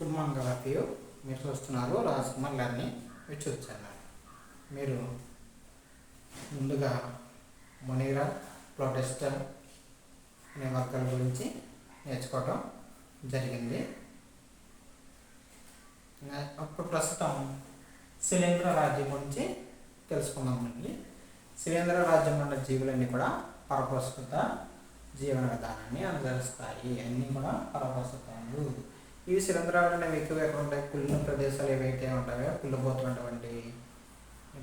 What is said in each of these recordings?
సుమంగళ view మీరు చూస్తున్నారు Rajkumar learning YouTube channel. మీరు ముందుగా మొనీరా ప్రొటెస్టర్ అనే వర్గాల గురించి నేర్చుకోవటం జరిగింది. అప్పుడు ప్రస్తుతం శిలీంద్ర రాజ్యం గురించి తెలుసుకుందామండి. శిలీంద్ర రాజ్యం ఉన్న జీవులన్నీ కూడా పరప్రస్తుత జీవన విధానాన్ని అనుసరిస్తాయి. అన్నీ కూడా పరప్రస్తుతాలు. ఇవి శిలీంధ్రాలు అనేవి ఎక్కువ ఎక్కడ ఉంటాయి? కుళ్ళిన ప్రదేశాలు ఏవైతే ఉంటాయో కుళ్ళిపోతున్నటువంటి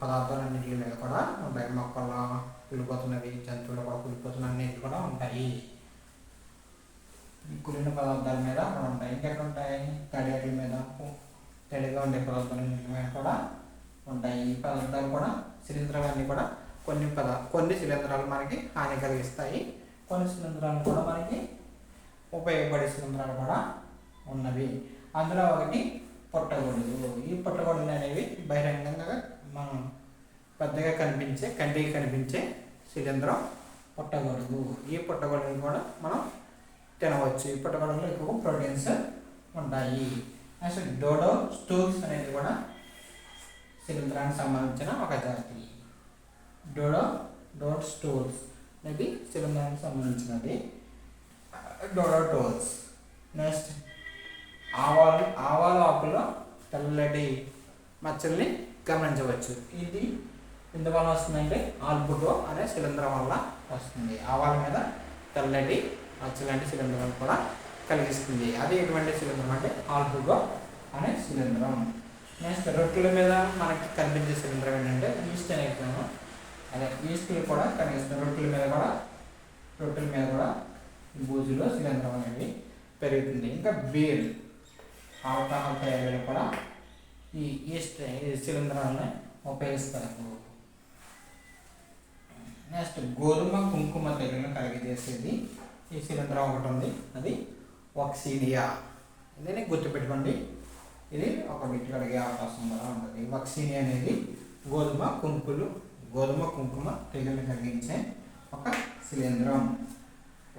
పదార్థాలన్నింటి మీద కూడా ఉంటాయి. మొక్కల్లో కుళ్ళిపోతున్నవి, జంతువులు కూడా కుళ్ళిపోతున్న అన్నింటి కూడా ఉంటాయి. ఈ కుళ్ళిన పదార్థాల మీద అక్కడ ఉంటాయి. ఇంకెక్కడ ఉంటాయి? తడియాట్ల మీద, తడిగా ఉండే పదార్థాల మీద కూడా ఉంటాయి. ఈ పదార్థాలు కూడా శిలీంధ్రాలన్నీ కూడా కొన్ని శిలీంధ్రాలు మనకి హాని కలిగిస్తాయి. కొన్ని శిలీంధ్రాలు కూడా మనకి ఉపయోగపడే శిలీంధ్రాలు కూడా ఉన్నవి. అందులో ఒకటి పుట్టగొడుగులు. ఈ పుట్టగొడుగులు అనేవి బహిరంగంగా మనం పెద్దగా కంటికి కనిపించే శిలీంధ్రం పుట్టగొడుగు. ఈ పుట్టగొడుగులు కూడా మనం తినవచ్చు. ఈ పుట్టగొడుగులో ఎక్కువ ప్రోటీన్స్ ఉంటాయి. నెక్స్ట్ డోడో స్టూల్స్ అనేది కూడా శిలీంధ్రానికి సంబంధించిన ఒక జాతి. డోడో స్టూల్స్ అనేది శిలీంధ్రానికి సంబంధించినది. డోడోటోల్స్. నెక్స్ట్ ఆవాలు ఆకుల్లో తెల్లటి మచ్చల్ని గమనించవచ్చు. ఇది ఎందువల్ల వస్తుందంటే ఆల్బుటో అనే శిలీంధ్రం వల్ల వస్తుంది. ఆవాల మీద తెల్లటి మచ్చలాంటి శిలీంధ్రం కూడా కలిగిస్తుంది. అది ఎటువంటి శిలీంధ్రం అంటే ఆల్బుటో అనే శిలీంధ్రం. నెక్స్ట్ రొట్టెల మీద మనకి కనిపించే శిలీంధ్రం ఏంటంటే ఈస్ట్ అనే విధానం. అదే ఈస్ట్లు కూడా కనిపిస్తుంది. రొట్టెల మీద కూడా బూజులో శిలీంధ్రం అనేది పెరుగుతుంది. ఇంకా బీర్ ఆల్కహాల్ తయారీలో కూడా ఈ ఈస్ట్ శిలీంధ్రాలను ఉపయోగిస్తారు. నెక్స్ట్ గోధుమ కుంకుమ తెగులను కలిగజేసేది ఈ శిలీంధ్రం ఒకటి ఉంది. అది వక్సీనియా. దీన్ని గుర్తుపెట్టుకోండి. ఇది ఒక బిట్ అడిగే అవకాశం కూడా ఉంటుంది. వక్సీనియా అనేది గోధుమ కుంకుమ తెగులను కలిగించే ఒక శిలీంధ్రం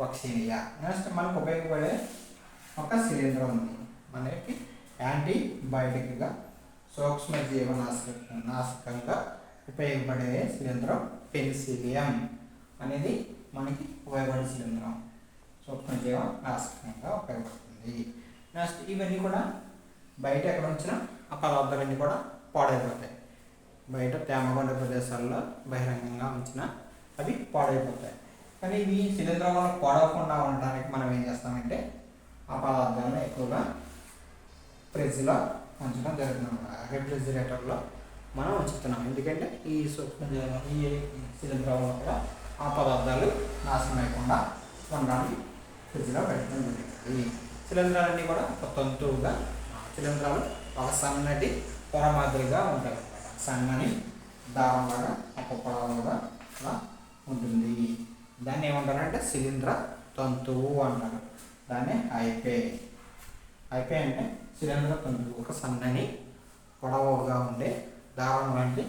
వక్సీనియా. నెక్స్ట్ మనకు ఉపయోగపడే ఒక శిలీంధ్రం ఉంది. మనకి యాంటీబయాటిక్గా సూక్ష్మజీవ నాశకంగా ఉపయోగపడే శిలీంధ్రం పెనిసిలియం అనేది మనకి ఉపయోగపడే శిలీంధ్రం. సూక్ష్మజీవ నాశకంగా ఉపయోగపడుతుంది. నెక్స్ట్ ఇవన్నీ కూడా బయట ఎక్కడ ఉంచినా ఆ పదార్థాలన్నీ కూడా పాడైపోతాయి. బయట తేమగా ఉండే ప్రదేశాల్లో బహిరంగంగా ఉంచినా అవి పాడైపోతాయి. కానీ ఇవి శిలీంధ్రం వల్ల పాడవకుండా ఉండడానికి మనం ఏం చేస్తామంటే ఆ పదార్థాలను ఎక్కువగా ఫ్రిడ్జ్లో ఉంచడం జరుగుతుంది. రెఫ్రిజిరేటర్లో మనం ఉంచుతున్నాం. ఎందుకంటే ఈ సూక్ష్మజీవులు ఈ శిలీంధ్రం వల్ల కూడా ఆ పదార్థాలు నాశనం అయ్యకుండా ఉండడానికి ఫ్రిడ్జ్లో పెట్టడం జరుగుతుంది. శిలీంధ్రాలన్నీ కూడా ఒక తంతువుగా శిలీంధ్రాలు ఒక సన్నటి పొర మాదిరిగా ఉంటాయి. సన్నని దారంలాగా ఒక పొడవుగా అలా ఉంటుంది. దాన్ని ఏమంటారంటే శిలీంధ్ర తంతువు అంటారు. దాన్ని హైపే అంటే శిలీంధ్ర తంతువు. ఒక సన్నని పొడవుగా ఉండే దారం లాంటి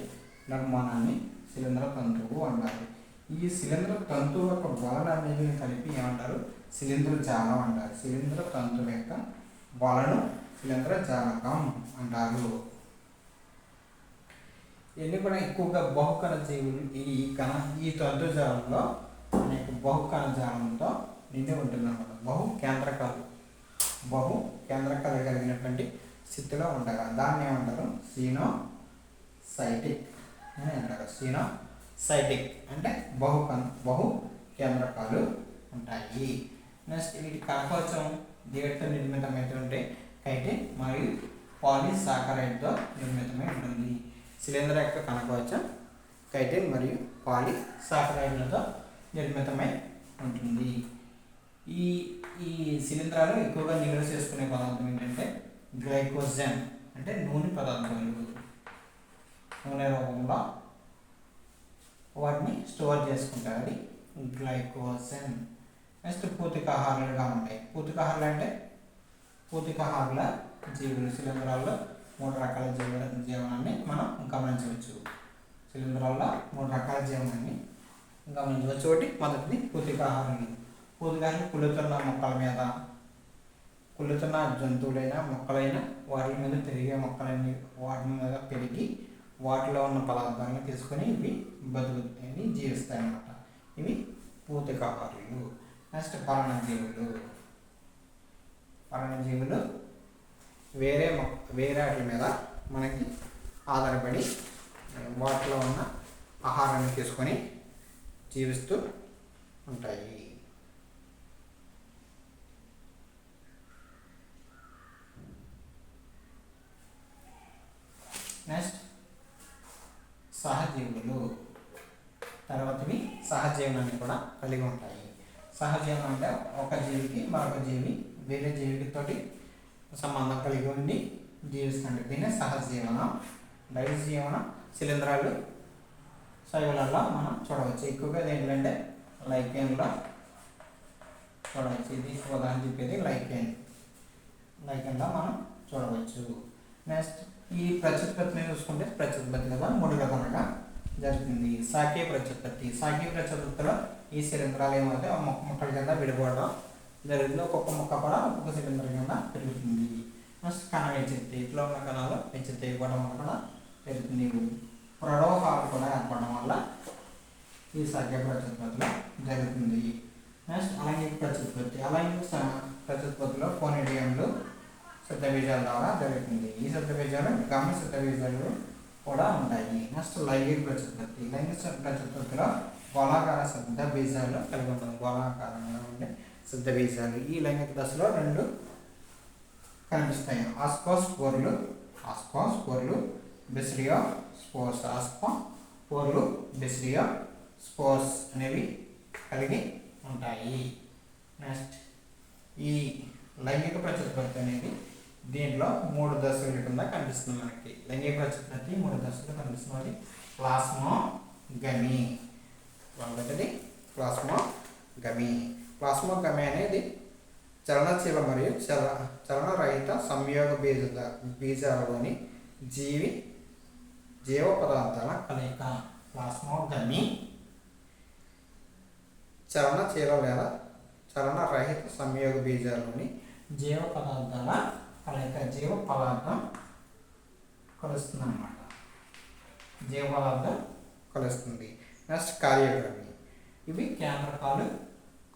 నిర్మాణాన్ని శిలీంధ్ర తంతువు అంటారు. ఈ శిలీంధ్ర తంతువు యొక్క బలనాన్ని కలిపి ఏమంటారు? శిలీంధ్ర జాలం అంటారు. శిలీంధ్ర తంతువు యొక్క బలను శిలీంధ్ర జాలకం అంటారు. ఇవన్నీ కూడా ఎక్కువగా బహుకణ జీవులు ఈ తంతు జాలంలో అనేక బహుకణ జాలంతో నిండి ఉంటుందన్నమాట. బహు కేంద్రకాలు కలిగినటువంటి స్థితిలో ఉంటారు. దాన్ని ఏమంటారు? సైటిక్ అని అంటారు. సైటిక్ అంటే బహు కేంద్రకాలు ఉంటాయి. నెక్స్ట్ వీటి కణకోశం దేనితో నిర్మితమైతే ఉంటే కైటిన్ మరియు పాలీసాకరైడ్తో నిర్మితమై ఉంటుంది. శిలీంధ్ర యొక్క కణకోశం కైటిన్ మరియు పాలీసాకరైడ్లతో నిర్మితమై ఉంటుంది. ఈ శిలీంధ్రాలు ఎక్కువగా నిల్వ చేసుకునే పదార్థం ఏంటంటే గ్లైకోజన్ అంటే నూనె పదార్థాలు. నూనె రూపంలో వాటిని స్టోర్ చేసుకుంటారు. అది గ్లైకోజన్. నెక్స్ట్ పూతికాహారులుగా ఉంటాయి. పూతికాహారుల జీవులు. శిలీంధ్రాల్లో 3 రకాల జీవనాన్ని మనం గమనించవచ్చు. శిలీంధ్రాల్లో 3 రకాల జీవనాన్ని గమనించవచ్చు. ఒకటి మొదటిది పూతికాహారులు. పూతికాహారులు కుళ్ళుతున్న మొక్కల మీద కుళ్ళుతున్న జంతువులైన మొక్కలైన వాటి మీద పెరిగే మొక్కలన్నీ వాటి మీద పెరిగి వాటిలో ఉన్న పదార్థాలను తీసుకొని ఇవి బతుకుతాయి, జీవిస్తాయి అన్నమాట. ఇవి పూతికాహారులు. నెక్స్ట్ పరాన్నజీవులు. పరాన్నజీవులు వేరే వాటి మీద మనకి ఆధారపడి వాటిలో ఉన్న ఆహారాన్ని తీసుకొని జీవిస్తూ ఉంటాయి. నెక్స్ట్ సహజీవులు. తర్వాతవి సహజీవనాన్ని కూడా కలిగి ఉంటాయి. సహజీవనం అంటే ఒక జీవికి మరొక జీవి వేరే జీవితోటి సంబంధం కలిగి ఉండి జీవిస్తుంది. దీన్ని సహజీవనం. డైస్ జీవనం శిలీంధ్రాలు శైవులలో మనం చూడవచ్చు. ఎక్కువగా ఏంటంటే లైకెన్లో చూడవచ్చు. ఇది ఉదాహరణ చెప్పేది లైకెన్లో మనం చూడవచ్చు. నెక్స్ట్ ఈ ప్రత్యుత్పత్తిని చూసుకుంటే ప్రత్యుత్పత్తిగా 3 రకాలుగా జరుగుతుంది. శాఖీయ ప్రత్యుత్పత్తి. శాఖీయ ప్రత్యుత్పత్తిలో ఈ శిలీంధ్రాలు ఏమైతే మొక్కల కింద విడిపోవడం జరుగుతుంది. ఒక్కొక్క మొక్క కూడా ఒక్కొక్క శిలీంధ్ర కింద పెరుగుతుంది. నెక్స్ట్ కణ విచ్ఛిత్తి. ఇట్లా ఉన్న కణాలు విచ్ఛిత్తి అయిపోవడం వల్ల కూడా పెరుగుతుంది. ప్రలోహాలు కూడా ఏర్పడడం వల్ల ఈ శాఖీయ ప్రత్యుత్పత్తిలో జరుగుతుంది. నెక్స్ట్ అలైంగిక ప్రత్యుత్పత్తి. అలైంగిక ప్రత్యుత్పత్తిలో కోనిడియంలు శుద్ధబీజాల ద్వారా జరుగుతుంది. ఈ శుద్ధబీజాలు గమ్య శుద్ధబీజాలు కూడా ఉంటాయి. నెక్స్ట్ లైంగిక ప్రత్యుత్పత్తి. లైంగిక ప్రత్యుత్పత్తిలో గోళాకార శుద్ధ బీజాలు కలిగి ఉంటుంది. గోళాకారంగా ఉండే శుద్ధ బీజాలు. ఈ లైంగిక దశలో 2 కనిపిస్తాయి. ఆస్కోస్పోర్లు బెసిడియో స్పోర్స్. ఆస్కోస్పోర్లు బెసిడియో స్పోర్స్ అనేవి కలిగి ఉంటాయి. నెక్స్ట్ ఈ లైంగిక ప్రత్యుత్పత్తి అనేది దీంట్లో 3 దశల కింద కనిపిస్తుంది. మనకి లైంగిక ప్రత్యుత్పత్తి 3 దశలు కనిపిస్తుంది. ప్లాస్మోగమి. మొదటిది ప్లాస్మోగమి అనేది చలనశీల మరియు చలనరహిత సంయోగ బీజాలలోని జీవ పదార్థాల కలయిక. ప్లాస్మోగమి చలనశీల లేదా చలనరహిత సంయోగ బీజాలలోని జీవ పదార్థాల కలయిక. జీవ పదార్థం కలుస్తుంది అన్నమాట. జీవ పదార్థం కలుస్తుంది. నెక్స్ట్ కార్యోగమి. ఇవి కేంద్రకాలు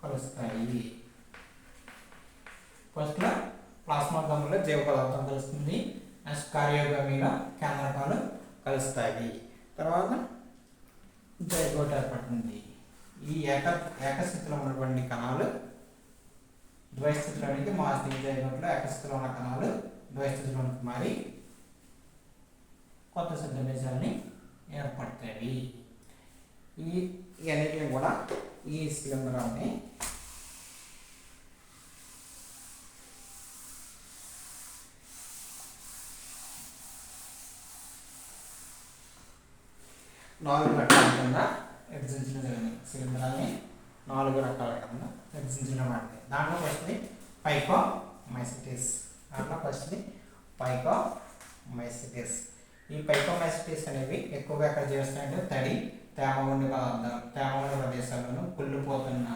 కలుస్తాయి. ఫస్ట్లో ప్లాస్మోగమిలో జీవ పదార్థం కలుస్తుంది. నెక్స్ట్ కార్యోగమిలో కేంద్రకాలు కలుస్తాయి. తర్వాత జైగోట్ ఏర్పడుతుంది. ఈ ఏకస్థితిలో ఉన్నటువంటి కణాలు ద్వైస్థితిలోనికి మారుతుంది. జైగోట్లో ఏకస్థితిలో ఉన్న కణాలు ద్వైస్థితిలోనికి మారి కొత్త శుద్ధ బీజాలని ఏర్పడతాయి. ఈ అన్నిటిని కూడా ఈ శిలీంధ్రాన్ని నాలుగు రకాల కింద విభజించడం జరిగింది. శిలీంధ్రాన్ని 4 రకాల కింద విభజించడం అంటే దాంట్లో ఫస్ట్ది పైకోమైసిటిస్. ఈ పైకోమైసిటిస్ అనేవి ఎక్కువగా ఎక్కడ చేస్తాయంటే తేమ ఉండే ప్రదేశాల్లోనూ కుళ్ళిపోతున్న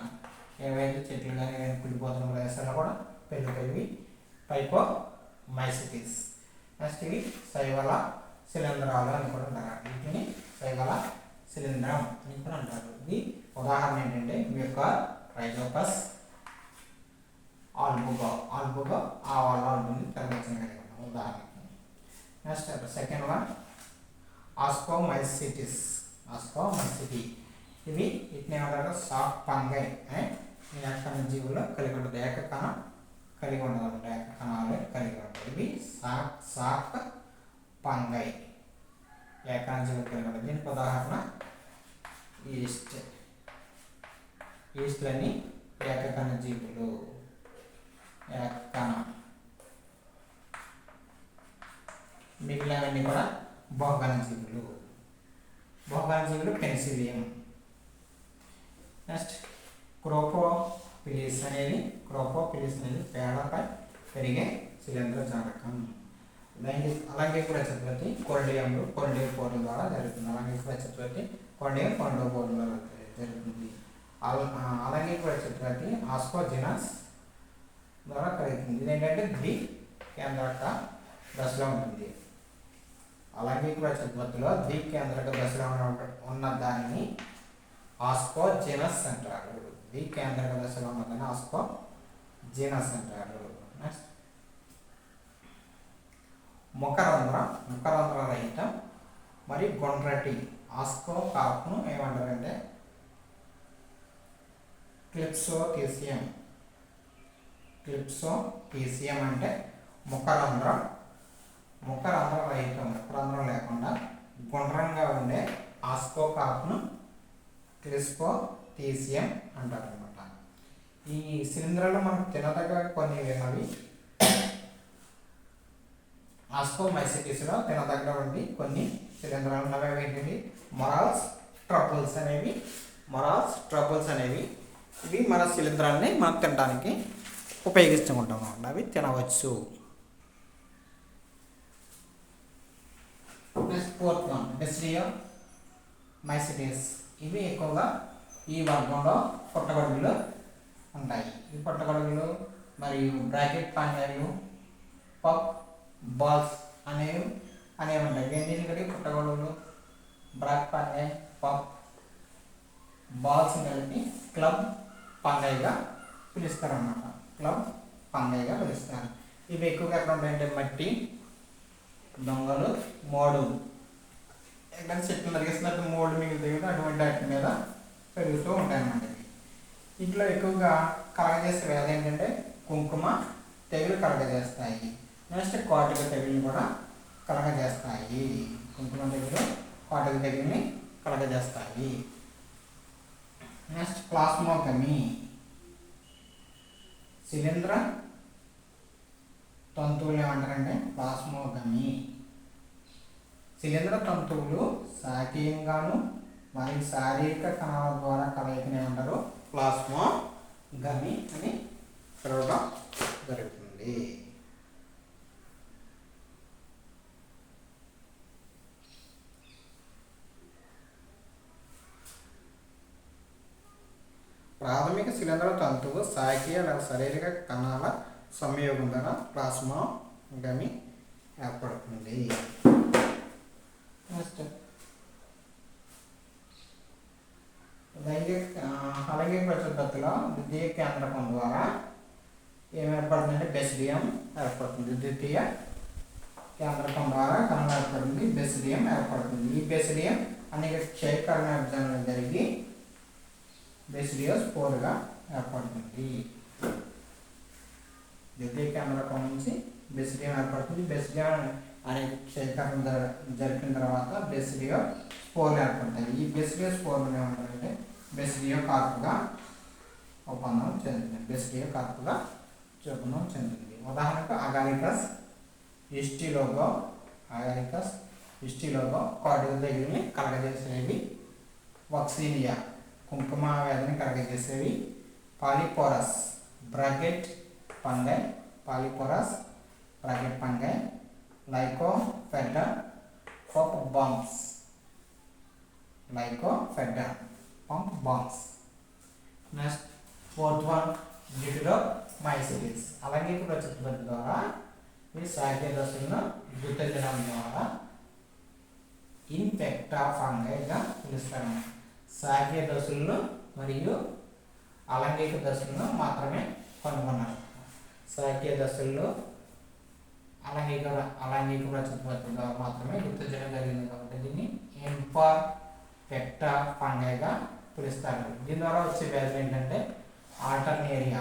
ఏవైతే చెట్లు కానీ ఏవైనా కుళ్ళిపోతున్న ప్రదేశాల్లో కూడా పెరుగుతాయి పైకోమైసిటిస్. నెక్స్ట్ ఇవి శైవల శిలీంధ్రాలు అని కూడా అంటారు. వీటిని శైవల శిలీంధ్రం అని కూడా అంటారు. ఇది ఉదాహరణ ఏంటంటే మీ యొక్క ట్రైజోపస్ ఆల్బుగో ఆల్బుని తరలించగలిగిన ఉదాహరణకి. Next second one ascomycetes. ఇవి వీటిని ఏమంటారు? Soft fungi. ఏకకణ జీవుల్లో కలిగి ఉంటుంది. ఏకకణం కలిగి ఉండదు అనమాట. ఏకకణాలు కలిగి ఉంటుంది. ఇవి సాఫ్ట్ ఫంగై ఏకకణ జీవులు కలిగి ఉంటుంది. దీనికి ఉదాహరణ ఈస్ట్లని ఏకకణ జీవులు. ఏకకణం. మిగిలినవన్నీ కూడా బహుకణ జీవులు. పెన్సిలియం. నెక్స్ట్ క్రోపోపిలిస్ అనేది పేడపై పెరిగే శిలీంధ్ర జాతకం. అలాగే కూడా చతుర్థి కొరడియంలు కొరడిపోర్ల ద్వారా జరుగుతుంది. అలాగే కూడా చతుర్థి కొరడిపోర్ల ద్వారా జరుగుతుంది. అలాగే కూడా చతుర్థి ఆస్కోజినస్ ద్వారా కలుగుతుంది. ఇది ఏంటంటే ద్వి కేంద్రక దశలో ఉంటుంది. అలైంగిక ఉత్పత్తిలో ద్వి కేంద్రక దశలో ఉన్న దానిని ఆస్కోజెనస్ అంటారు. ద్వి కేంద్రక దశలో ఉన్నదాన్ని ఆస్కోజెనస్ అంటారు. నెక్స్ట్ ముఖరంధ్ర రహిత మరియు గుండ్రటి ఆస్కోకార్ప్ను ఏమంటారంటే క్లిప్సోథీసియం. క్లిప్సోథీసియం అంటే ముఖరంధ్రం రహితం, ముఖరంధ్రం లేకుండా గుండ్రంగా ఉండే ఆస్కోకార్ప్ను క్లిప్సోథీసియం అంటారు అనమాట. ఈ శిలీంధ్రాలు మనకు తినదగ్గ కొన్ని విన్నవి. ఆస్కోమైసిటిస్లో తినదగ్గటువంటి కొన్ని శిలీంధ్రాలు ఉన్నవి. ఏంటండి? మొరాల్స్ ట్రబుల్స్ అనేవి ఇవి మన శిలీంధ్రాలని మనం తినడానికి ఉపయోగిస్తుంటాం. అవి తినవచ్చు. Next fourth one basidiomycetes. ఇవి ఎక్కువగా ఈ వర్గంలో పుట్టగొడుగులు ఉంటాయి. ఈ పుట్టగొడుగులు మరియు బ్రాకెట్ పంజాలు, పప్ బాల్స్ అనేవి ఉంటాయి. ఎన్నింటికి పుట్టగొడుగులు, బ్రాక్ పంజాయ్, పప్ బాల్స్ కలిపి క్లబ్ పంజాయిగా పిలుస్తారు అన్నమాట. క్లబ్ పంజాయిగా పిలుస్తారు. ఇవి ఎక్కువగా ఎక్కడ ఉంటాయంటే మట్టి, దొంగలు, మోడు, ఎక్కడ చెట్లు నరిగేసినట్టు మోడు మిగిలితే అటువంటి వాటి మీద పెరుగుతూ ఉంటాయి అన్నమాట. ఇంట్లో ఎక్కువగా కలగజేసే వ్యాధి ఏంటంటే కుంకుమ తెగులు కలగజేస్తాయి. నెక్స్ట్ కాటుక తెగులు కూడా కలగజేస్తాయి. కుంకుమ తెగులు, కాటుక తెగుల్ని కలగజేస్తాయి. నెక్స్ట్ ప్లాస్మోగమి. శిలీంధ్ర తంతువులు ఏమంటారంటే ప్లాస్మోగమి. శిలీంధ్ర తంతువులు శాఖీయంగాను మరియు శారీరక కణాల ద్వారా కలయికని ఏమంటారు? ప్లాస్మోగమి అని పిలవడం జరుగుతుంది. ప్రాథమిక శిలీంధ్ర తంతువు శాఖీయ లేదా శారీరక కణాల సంయోగం ద్వారా ప్లాస్మోగమి ఏర్పడుతుంది. నెక్స్ట్ అలైంగిక ప్రత్యుత్పత్తిలో ద్వితీయ కేంద్రకం ద్వారా ఏం ఏర్పడుతుందంటే బెసిడియం ఏర్పడుతుంది. ద్వితీయ కేంద్రకం ద్వారా కణం ఏర్పడుతుంది, బెసిడియం ఏర్పడుతుంది. ఈ బెసిడియం అనేక క్షయకరణ విభజనలు జరిగి బెసిడియోస్పోర్గా ఏర్పడుతుంది. ద్వితీయ కేంద్రకం నుంచి బెసిడియం ఏర్పడుతుంది. బెసిడియం అనే క్షయకరణ జరిపిన తర్వాత బెసిడియో స్పోర్లు ఏర్పడతాయి. ఈ బెసిడియో స్పోర్లు ఏమంటారంటే బెసిడియో కార్పుగా ఒప్పందం చెందుతుంది. ఉదాహరణకు అగారికస్ హిస్టిలోగో కాటుక తెగుల్ని కలగజేసేవి. వక్సీనియా కుంకుమ వ్యాధిని కలగజేసేవి. పాలిపోరస్ బ్రాకెట్ పంగై, లైకోఫెడ్డా పంప్ బాంబ్స్. నెక్స్ట్ ఫోర్త్ వన్ జిటిలోమైసిటిస్. అలైంగిక ప్రత్యుత్పత్తి ద్వారా ఈ శాఖీయ దశలను గుర్తించడం ద్వారా ఇన్ఫెక్టా ఫంగైగా పిలుస్తారు. శాఖీయ దశలను మరియు అలైంగిక దశలను మాత్రమే కనుగొన్నారు. శాఖీయ దశల్లో అలైంగిక ప్రత్యుత్పత్తి ద్వారా మాత్రమే గుర్తించడం జరిగింది కాబట్టి దీన్ని ఇన్ఫెక్టా ఫంగైగా పిలుస్తారు. దీని ద్వారా వచ్చే వ్యాధులు ఏంటంటే ఆల్టర్నేరియా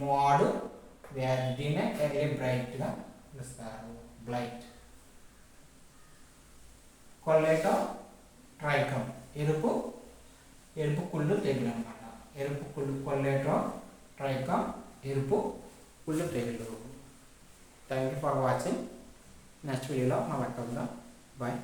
మోడు వ్యాధి, దీన్నే ఎర్లీ బ్రైట్గా పిలుస్తారు. బ్లైట్. కొల్లేటో ట్రైకమ్ ఎరుపు కుళ్ళు తెగులు అన్నమాట. కొల్లేటో ట్రైకమ్ ఎరుపు కుళ్ళు తెగులు. Thank you for watching. Next వీడియోలో మళ్ళీ కలుద్దాం. బాయ్.